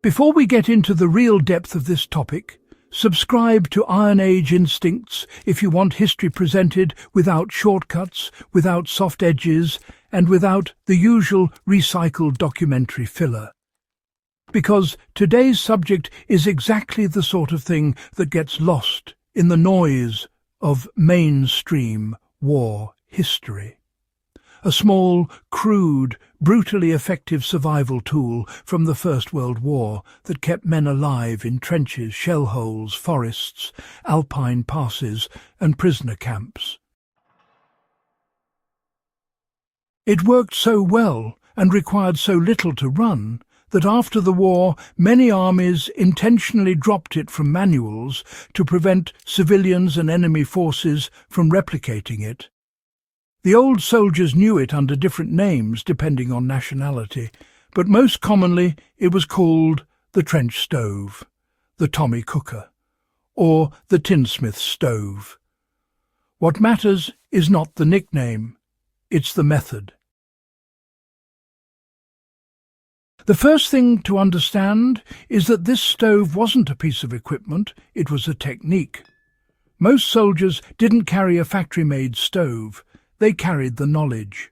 Before we get into the real depth of this topic, subscribe to Iron Age Instincts if you want history presented without shortcuts, without soft edges, and without the usual recycled documentary filler. Because today's subject is exactly the sort of thing that gets lost in the noise of mainstream war history. A small, crude, brutally effective survival tool from the First World War that kept men alive in trenches, shell holes, forests, alpine passes, and prisoner camps. It worked so well and required so little to run that after the war many armies intentionally dropped it from manuals to prevent civilians and enemy forces from replicating it. The old soldiers knew it under different names depending on nationality, but most commonly it was called the trench stove, the Tommy cooker, or the tinsmith stove. What matters is not the nickname, it's the method. The first thing to understand is that this stove wasn't a piece of equipment, it was a technique. Most soldiers didn't carry a factory-made stove. They carried the knowledge.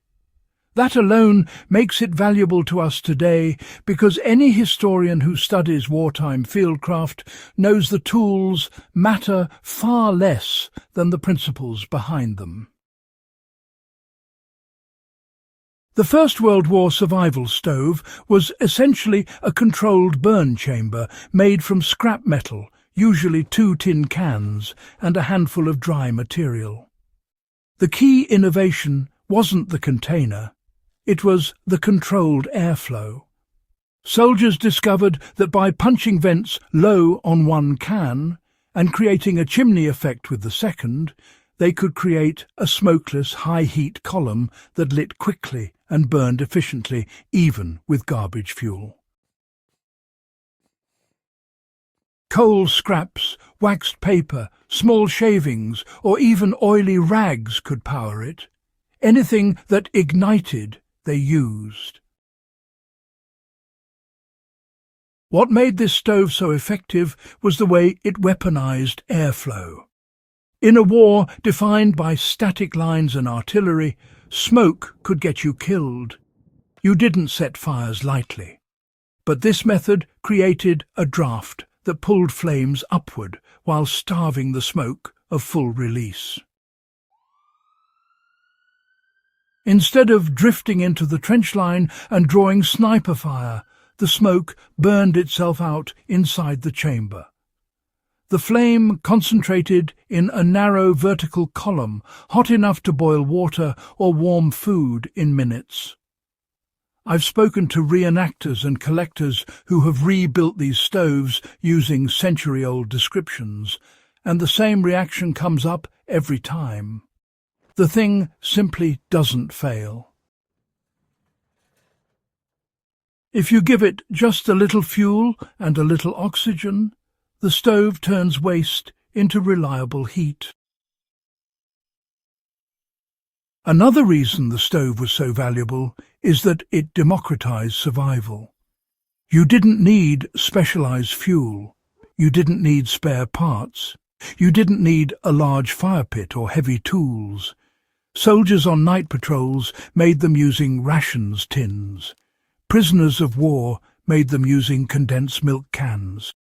That alone makes it valuable to us today because any historian who studies wartime fieldcraft knows the tools matter far less than the principles behind them. The First World War survival stove was essentially a controlled burn chamber made from scrap metal, usually 2 tin cans, and a handful of dry material. The key innovation wasn't the container, it was the controlled airflow. Soldiers discovered that by punching vents low on one can and creating a chimney effect with the second, they could create a smokeless high-heat column that lit quickly and burned efficiently, even with garbage fuel. Coal scraps, waxed paper, small shavings, or even oily rags could power it. Anything that ignited, they used. What made this stove so effective was the way it weaponized airflow. In a war defined by static lines and artillery, smoke could get you killed. You didn't set fires lightly. But this method created a draft that pulled flames upward while starving the smoke of full release. Instead of drifting into the trench line and drawing sniper fire, the smoke burned itself out inside the chamber. The flame concentrated in a narrow vertical column, hot enough to boil water or warm food in minutes. I've spoken to reenactors and collectors who have rebuilt these stoves using century-old descriptions, and the same reaction comes up every time. The thing simply doesn't fail. If you give it just a little fuel and a little oxygen, the stove turns waste into reliable heat. Another reason the stove was so valuable is that it democratized survival. You didn't need specialized fuel. You didn't need spare parts. You didn't need a large fire pit or heavy tools. Soldiers on night patrols made them using rations tins. Prisoners of war made them using condensed milk cans.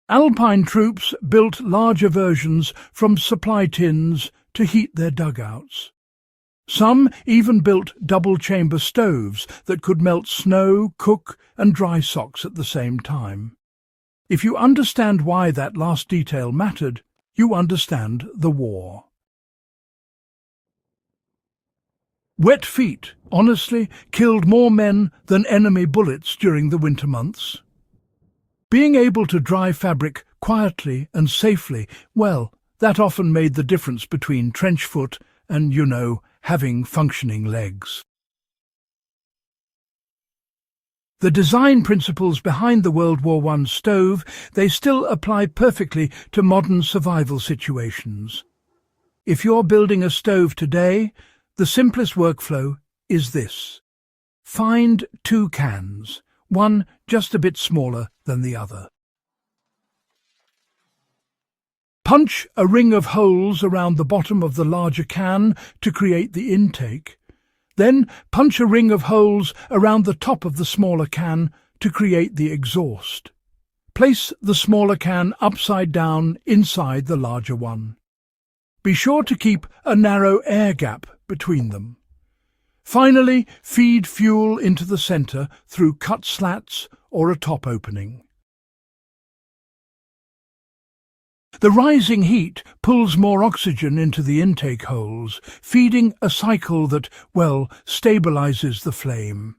Alpine troops built larger versions from supply tins to heat their dugouts. Some even built double-chamber stoves that could melt snow, cook, and dry socks at the same time. If you understand why that last detail mattered, you understand the war. Wet feet, honestly, killed more men than enemy bullets during the winter months. Being able to dry fabric quietly and safely, well, that often made the difference between trench foot and, having functioning legs. The design principles behind the World War I stove, they still apply perfectly to modern survival situations. If you're building a stove today, the simplest workflow is this. Find 2 cans, one just a bit smaller than the other. Punch a ring of holes around the bottom of the larger can to create the intake. Then punch a ring of holes around the top of the smaller can to create the exhaust. Place the smaller can upside down inside the larger one. Be sure to keep a narrow air gap between them. Finally, feed fuel into the center through cut slats or a top opening. The rising heat pulls more oxygen into the intake holes, feeding a cycle that, well, stabilizes the flame.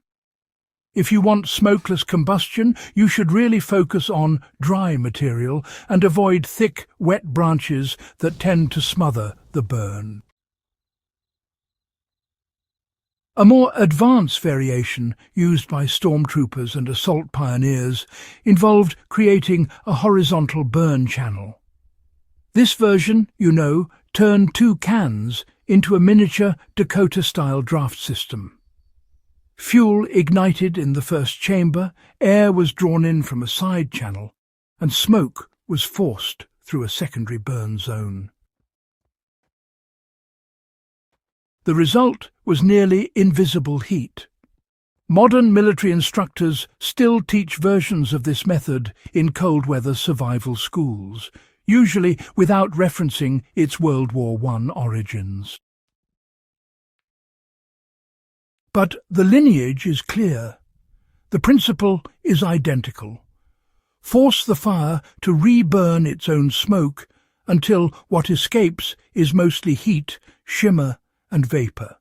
If you want smokeless combustion, you should really focus on dry material and avoid thick, wet branches that tend to smother the burn. A more advanced variation used by stormtroopers and assault pioneers involved creating a horizontal burn channel. This version, turned 2 cans into a miniature Dakota-style draft system. Fuel ignited in the first chamber, air was drawn in from a side channel, and smoke was forced through a secondary burn zone. The result was nearly invisible heat. Modern military instructors still teach versions of this method in cold-weather survival schools, usually without referencing its World War I origins. But the lineage is clear. The principle is identical. Force the fire to re-burn its own smoke until what escapes is mostly heat, shimmer, and vapor.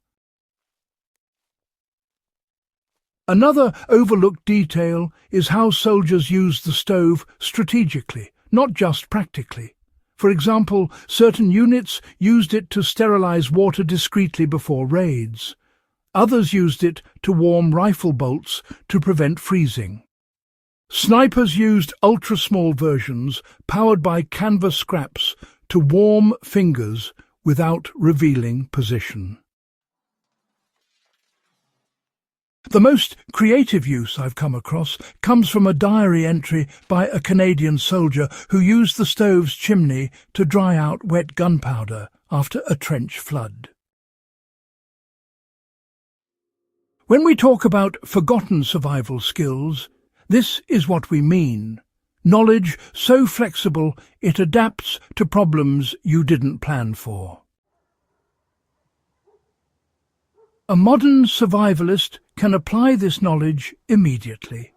Another overlooked detail is how soldiers used the stove strategically, not just practically. For example, certain units used it to sterilize water discreetly before raids. Others used it to warm rifle bolts to prevent freezing. Snipers used ultra-small versions powered by canvas scraps to warm fingers without revealing position. The most creative use I've come across comes from a diary entry by a Canadian soldier who used the stove's chimney to dry out wet gunpowder after a trench flood. When we talk about forgotten survival skills, this is what we mean. Knowledge so flexible it adapts to problems you didn't plan for. A modern survivalist can apply this knowledge immediately.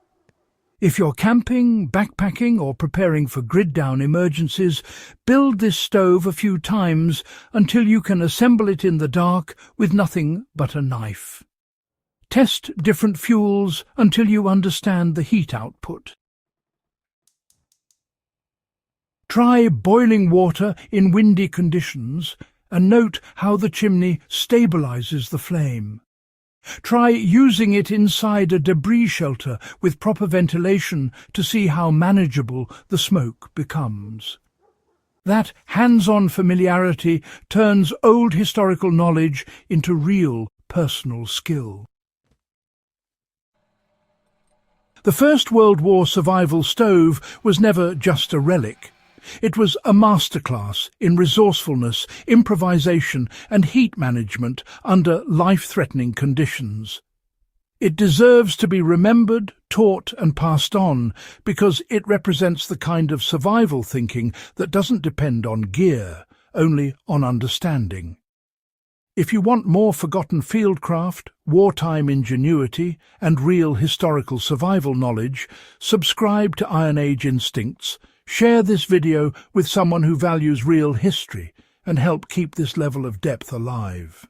If you're camping, backpacking, or preparing for grid-down emergencies, build this stove a few times until you can assemble it in the dark with nothing but a knife. Test different fuels until you understand the heat output. Try boiling water in windy conditions and note how the chimney stabilizes the flame. Try using it inside a debris shelter with proper ventilation to see how manageable the smoke becomes. That hands-on familiarity turns old historical knowledge into real personal skill. The First World War survival stove was never just a relic. It was a masterclass in resourcefulness, improvisation, and heat management under life-threatening conditions. It deserves to be remembered, taught, and passed on because it represents the kind of survival thinking that doesn't depend on gear, only on understanding. If you want more forgotten fieldcraft, wartime ingenuity, and real historical survival knowledge, subscribe to Iron Age Instincts. Share this video with someone who values real history and help keep this level of depth alive.